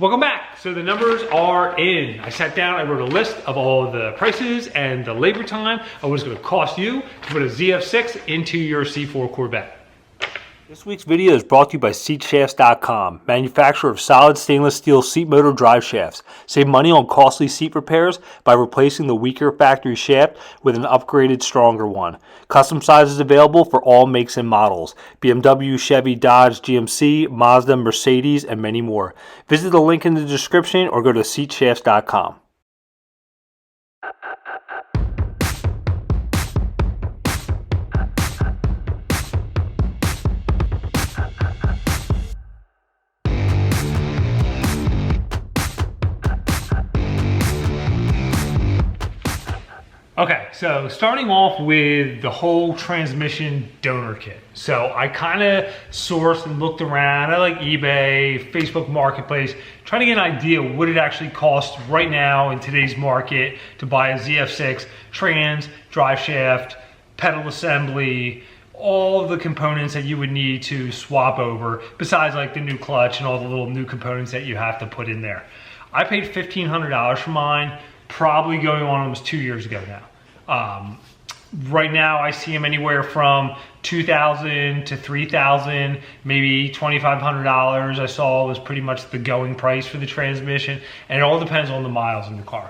Welcome back. So the numbers are in. I sat down, I wrote a list of all of the prices and the labor time of what it's gonna cost you to put a ZF6 into your C4 Corvette. This week's video is brought to you by SeatShafts.com, manufacturer of solid stainless steel seat motor drive shafts. Save money on costly seat repairs by replacing the weaker factory shaft with an upgraded, stronger one. Custom sizes available for all makes and models: BMW, Chevy, Dodge, GMC, Mazda, Mercedes, and many more. Visit the link in the description or go to SeatShafts.com. Okay, so starting off with the whole transmission donor kit. So I kind of sourced and looked around. I like eBay, Facebook Marketplace, trying to get an idea what it actually costs right now in today's market to buy a ZF6 trans, drive shaft, pedal assembly, all of the components that you would need to swap over, besides like the new clutch and all the little new components that you have to put in there. I paid $1,500 for mine, probably going on almost 2 years ago now. Right now I see them anywhere from $2,000 to $3,000, maybe $2,500 I saw was pretty much the going price for the transmission, and it all depends on the miles in the car.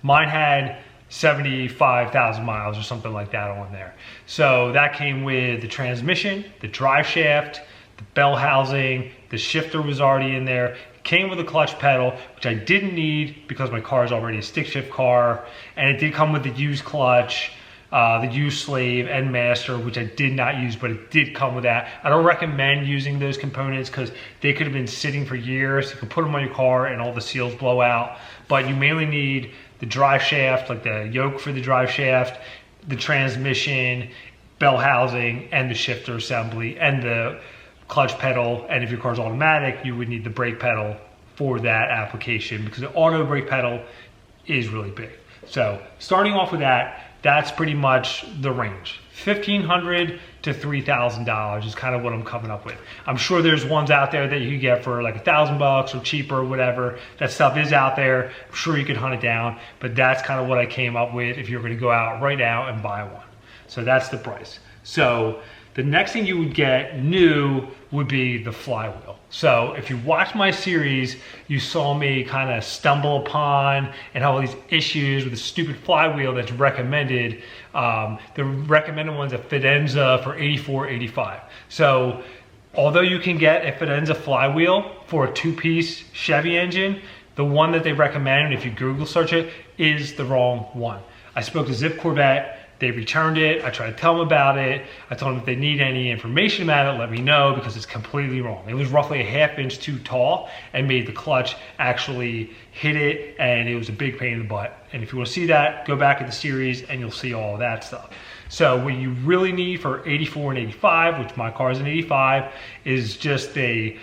Mine had 75,000 miles or something like that on there. So that came with the transmission, the drive shaft, the bell housing, the shifter was already in there. It came with a clutch pedal, which I didn't need because my car is already a stick shift car, and it did come with the used clutch, the used slave and master, which I did not use, but it did come with that. I don't recommend using those components because they could have been sitting for years. You can put them on your car and all the seals blow out, but you mainly need the drive shaft, like the yoke for the drive shaft, the transmission, bell housing, and the shifter assembly, and the clutch pedal. And if your car's automatic, you would need the brake pedal for that application because the auto brake pedal is really big. So starting off with that, that's pretty much the range. $1,500 to $3,000 is kind of what I'm coming up with. I'm sure there's ones out there that you can get for like $1,000 or cheaper or whatever. That stuff is out there. I'm sure you could hunt it down, but that's kind of what I came up with if you're going to go out right now and buy one. So that's the price. So the next thing you would get new would be the flywheel. So if you watch my series, you saw me kind of stumble upon and have all these issues with the stupid flywheel that's recommended. The recommended one's a Fidenza for $84.85. So although you can get a Fidenza flywheel for a two-piece Chevy engine, the one that they recommend, if you Google search it, is the wrong one. I spoke to C4 Corvette. They returned it. I tried to tell them about it. I told them if they need any information about it, let me know, because it's completely wrong. It was roughly a ½ inch too tall and made the clutch actually hit it, and it was a big pain in the butt. And if you want to see that, go back in the series and you'll see all of that stuff. So what you really need for 84 and 85, which my car is an 85, is just a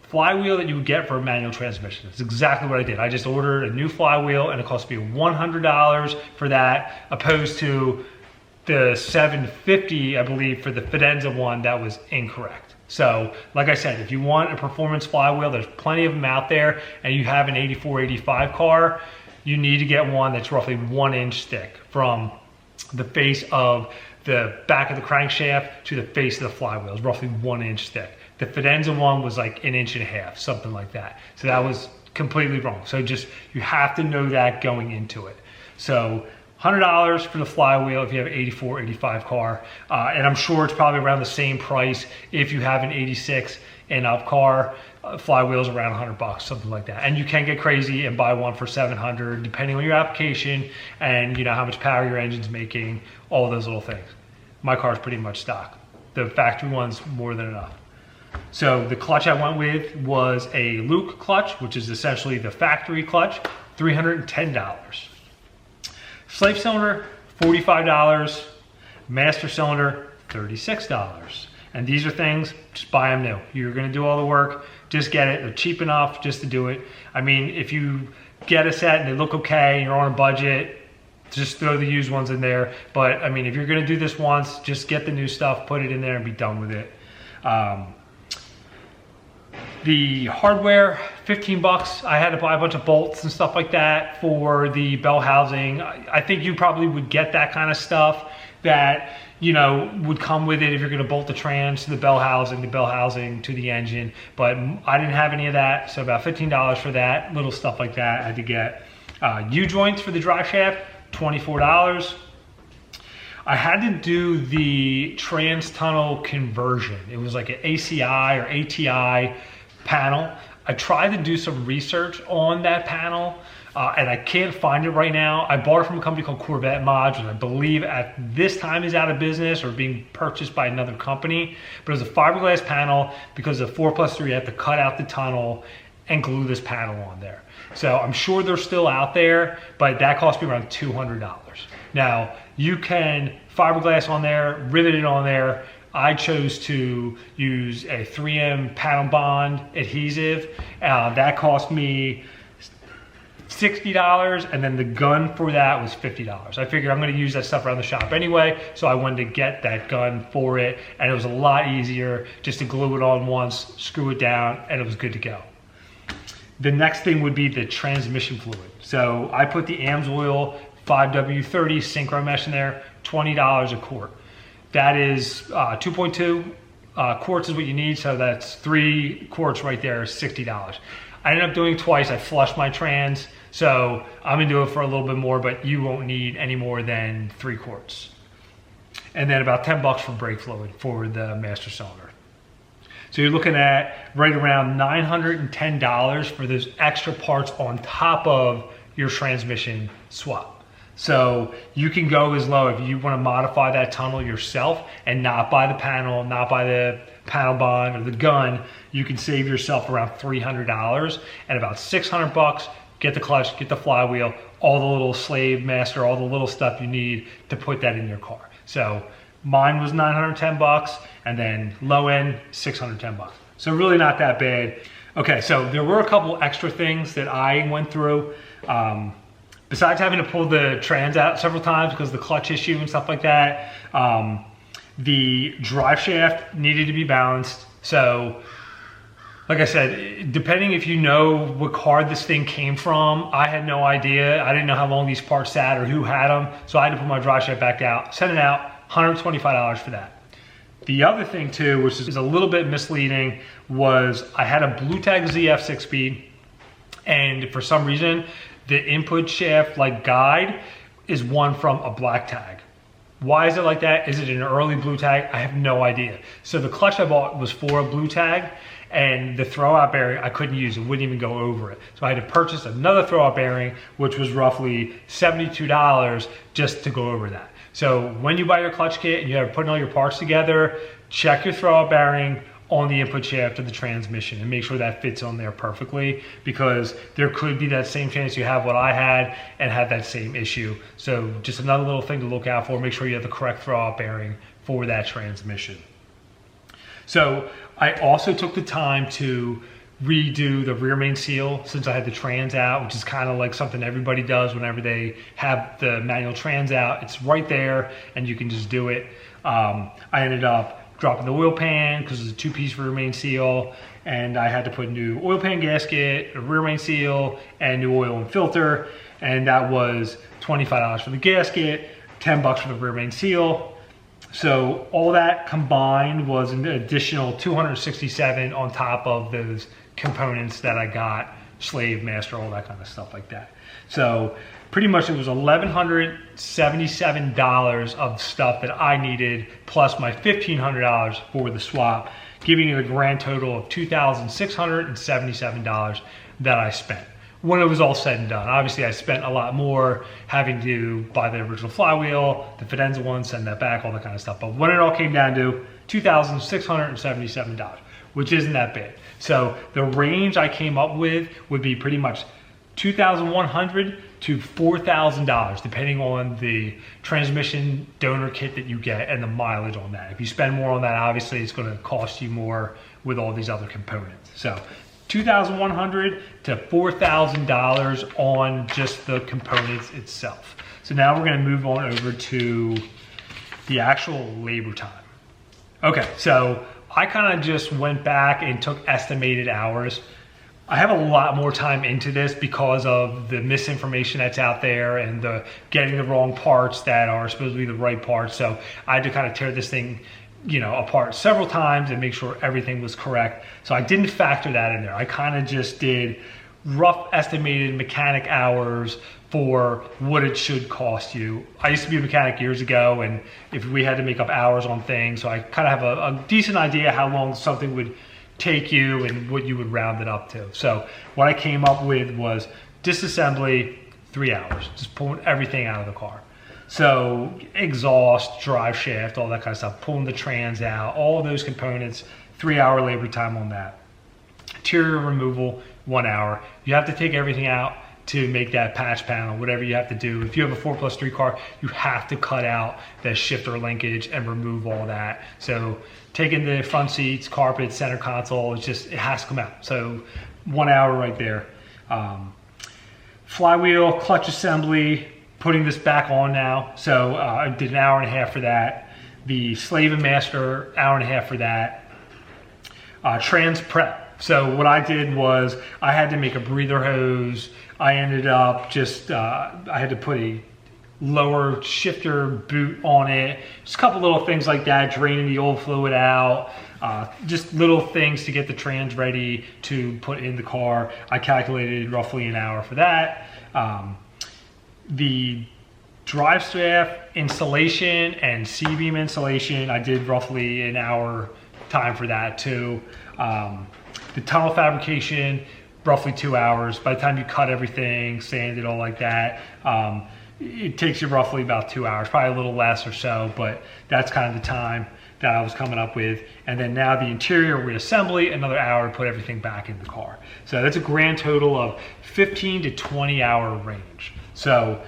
flywheel that you would get for a manual transmission. That's exactly what I did. I just ordered a new flywheel and it cost me $100 for that, opposed to the $750, I believe, for the Fidenza one that was incorrect. So like I said, if you want a performance flywheel, there's plenty of them out there, and you have an 84, 85 car, you need to get one that's roughly 1 inch thick from the face of the back of the crankshaft to the face of the flywheel. Is roughly 1 inch thick. The Fidenza one was like 1.5 inches, something like that. So that was completely wrong. So just, you have to know that going into it. So $100 for the flywheel if you have an 84, 85 car. And I'm sure it's probably around the same price if you have an 86 and up car. Flywheel's around $100, something like that. And you can get crazy and buy one for $700, depending on your application and you know how much power your engine's making, all those little things. My car's pretty much stock. The factory one's more than enough. So the clutch I went with was a Luke clutch, which is essentially the factory clutch, $310. Slave cylinder, $45. Master cylinder, $36. And these are things, just buy them new. You're gonna do all the work, just get it. They're cheap enough just to do it. I mean, if you get a set and they look okay, and you're on a budget, just throw the used ones in there. But I mean, if you're gonna do this once, just get the new stuff, put it in there and be done with it. The hardware, 15 bucks. I had to buy a bunch of bolts and stuff like that for the bell housing. I think you probably would get that kind of stuff that, you know, would come with it if you're gonna bolt the trans to the bell housing to the engine. But I didn't have any of that, so about $15 for that, little stuff like that. I had to get U-joints for the drive shaft, $24. I had to do the trans tunnel conversion. It was like an ACI or ATI panel. I tried to do some research on that panel and I can't find it right now. I bought it from a company called Corvette Mods, and I believe at this time is out of business or being purchased by another company. But it was a fiberglass panel because of 4+3, you have to cut out the tunnel and glue this panel on there. So I'm sure they're still out there, but that cost me around $200. Now, you can fiberglass on there, rivet it on there. I chose to use a 3M panel bond adhesive. That cost me $60, and then the gun for that was $50. I figured I'm gonna use that stuff around the shop anyway, so I wanted to get that gun for it, and it was a lot easier just to glue it on once, screw it down, and it was good to go. The next thing would be the transmission fluid. So I put the AMSOIL 5W30 synchro mesh in there, $20 a quart. That is 2.2 quarts is what you need, so that's 3 quarts right there, $60. I ended up doing it twice. I flushed my trans, so I'm gonna do it for a little bit more, but you won't need any more than 3 quarts. And then about 10 bucks for brake fluid for the master cylinder. So you're looking at right around $910 for those extra parts on top of your transmission swap. So you can go as low if you want to modify that tunnel yourself and not buy the panel, not buy the panel bond or the gun. You can save yourself around $300 and about 600 bucks. Get the clutch, get the flywheel, all the little slave master, all the little stuff you need to put that in your car. So mine was 910 bucks, and then low end 610 bucks. So really not that bad. Okay, so there were a couple extra things that I went through. Besides having to pull the trans out several times because of the clutch issue and stuff like that, the drive shaft needed to be balanced. So, like I said, depending if you know what car this thing came from, I had no idea. I didn't know how long these parts sat or who had them. So I had to put my drive shaft back out, send it out, $125 for that. The other thing too, which is a little bit misleading, was I had a Blue Tag ZF 6-speed, and for some reason, the input shaft like guide is one from a black tag. Why is it like that? Is it an early blue tag? I have no idea. So the clutch I bought was for a blue tag, and the throwout bearing I couldn't use, it wouldn't even go over it. So I had to purchase another throwout bearing, which was roughly $72 just to go over that. So when you buy your clutch kit and you're putting all your parts together, check your throwout bearing on the input shaft of the transmission and make sure that fits on there perfectly, because there could be that same chance you have what I had and have that same issue. So just another little thing to look out for. Make sure you have the correct throwout bearing for that transmission. So I also took the time to redo the rear main seal since I had the trans out, which is kind of like something everybody does whenever they have the manual trans out. It's right there and you can just do it. I ended up dropping the oil pan because it's a 2-piece rear main seal, and I had to put a new oil pan gasket, a rear main seal, and new oil and filter, and that was $25 for the gasket, 10 bucks for the rear main seal. So all that combined was an additional $267 on top of those components that I got, slave, master, all that kind of stuff like that. So pretty much it was $1,177 of stuff that I needed, plus my $1,500 for the swap, giving it a grand total of $2,677 that I spent when it was all said and done. Obviously I spent a lot more having to buy the original flywheel, the Fidenza one, send that back, all that kind of stuff. But when it all came down to $2,677, which isn't that bad. So the range I came up with would be pretty much $2,100 to $4,000, depending on the transmission donor kit that you get and the mileage on that. If you spend more on that, obviously it's going to cost you more with all these other components. So $2,100 to $4,000 on just the components itself. So now we're going to move on over to the actual labor time. Okay, so I kind of just went back and took estimated hours. I have a lot more time into this because of the misinformation that's out there and the getting the wrong parts that are supposed to be the right parts. So I had to kind of tear this thing, you know, apart several times and make sure everything was correct. So I didn't factor that in there. I kind of just did rough estimated mechanic hours for what it should cost you. I used to be a mechanic years ago, and if we had to make up hours on things, so I kind of have a decent idea how long something would take you and what you would round it up to. So what I came up with was disassembly, 3 hours, just pulling everything out of the car. So exhaust, drive shaft, all that kind of stuff, pulling the trans out, all of those components, 3 hour labor time on that. Interior removal, 1 hour. You have to take everything out to make that patch panel, whatever you have to do. If you have a 4+3 car, you have to cut out the shifter linkage and remove all that. So taking the front seats, carpet, center console, it has to come out. So 1 hour right there. Flywheel, clutch assembly, putting this back on now. So I did an hour and a half for that. The slave and master, hour and a half for that. Trans prep. So what I did was I had to make a breather hose. I ended up just, I had to put a lower shifter boot on it. Just a couple little things like that, draining the old fluid out. Just little things to get the trans ready to put in the car. I calculated roughly an hour for that. The drive shaft installation and C-beam installation, I did roughly an hour time for that too. The tunnel fabrication, roughly 2 hours. By the time you cut everything, sand it all like that, it takes you roughly about 2 hours, probably a little less or so, but that's kind of the time that I was coming up with. And then now the interior reassembly, another hour to put everything back in the car. So that's a grand total of 15 to 20 hour range. So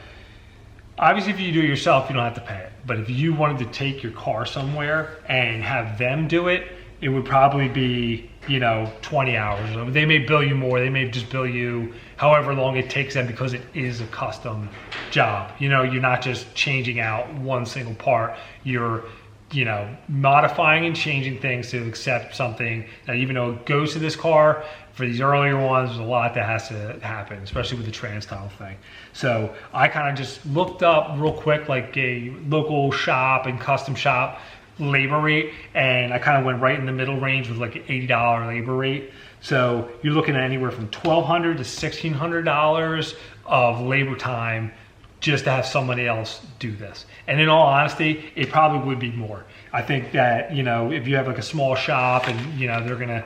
obviously if you do it yourself, you don't have to pay it. But if you wanted to take your car somewhere and have them do it, it would probably be, you know, 20 hours. They may bill you more. They may just bill you however long it takes them because it is a custom job. You know, you're not just changing out one single part. You're, you know, modifying and changing things to accept something that even though it goes to this car, for these earlier ones, there's a lot that has to happen, especially with the trans tunnel thing. So I kind of just looked up real quick, like a local shop and custom shop labor rate, and I kind of went right in the middle range with like an $80 labor rate. So you're looking at anywhere from $1,200 to $1,600 of labor time just to have somebody else do this. And in all honesty, it probably would be more. I think that, you know, if you have like a small shop and, you know, they're gonna,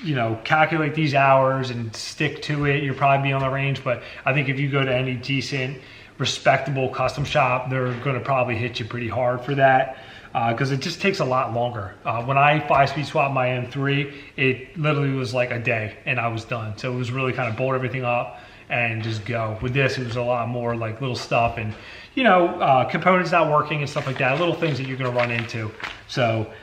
you know, calculate these hours and stick to it, you'll probably be on the range. But I think if you go to any decent, respectable custom shop, they're gonna probably hit you pretty hard for that. Because it just takes a lot longer. When I 5-speed swapped my M3, it literally was like a day and I was done. So it was really kind of bolt everything up and just go. With this, it was a lot more like little stuff and, you know, components not working and stuff like that, little things that you're gonna run into. So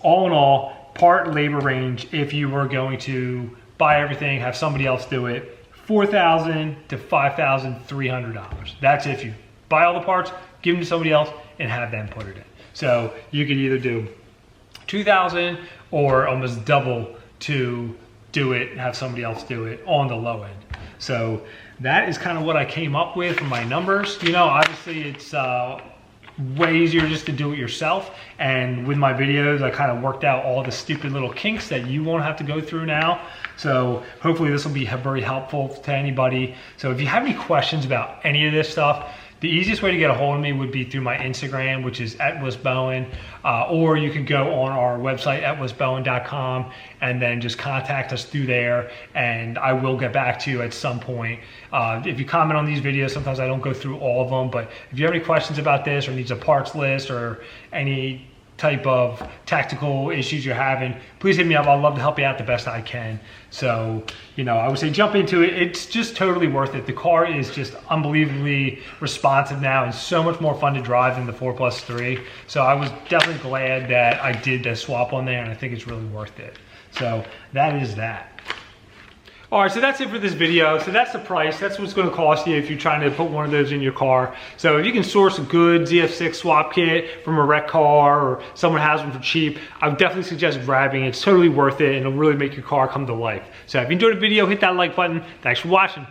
all in all, part labor range, if you were going to buy everything, have somebody else do it, $4,000 to $5,300. That's if you buy all the parts, give them to somebody else and have them put it in. So you could either do $2,000 or almost double to do it, have somebody else do it on the low end. So that is kind of what I came up with for my numbers. You know, obviously it's way easier just to do it yourself. And with my videos, I kind of worked out all the stupid little kinks that you won't have to go through now. So hopefully this will be very helpful to anybody. So if you have any questions about any of this stuff, the easiest way to get a hold of me would be through my Instagram, which is @WesBowen, or you can go on our website @wesbowen.com and then just contact us through there, and I will get back to you at some point. If you comment on these videos, sometimes I don't go through all of them, but if you have any questions about this or needs a parts list or any type of tactical issues you're having, please hit me up. I'd love to help you out the best I can. So, you know, I would say jump into it. It's just totally worth it. The car is just unbelievably responsive now and so much more fun to drive than the 4+3. So I was definitely glad that I did the swap on there, and I think it's really worth it. So that is that. All right, so that's it for this video. So that's the price. That's what's going to cost you if you're trying to put one of those in your car. So if you can source a good ZF6 swap kit from a wreck car or someone has one for cheap, I would definitely suggest grabbing it. It's totally worth it and it'll really make your car come to life. So if you enjoyed the video, hit that like button. Thanks for watching.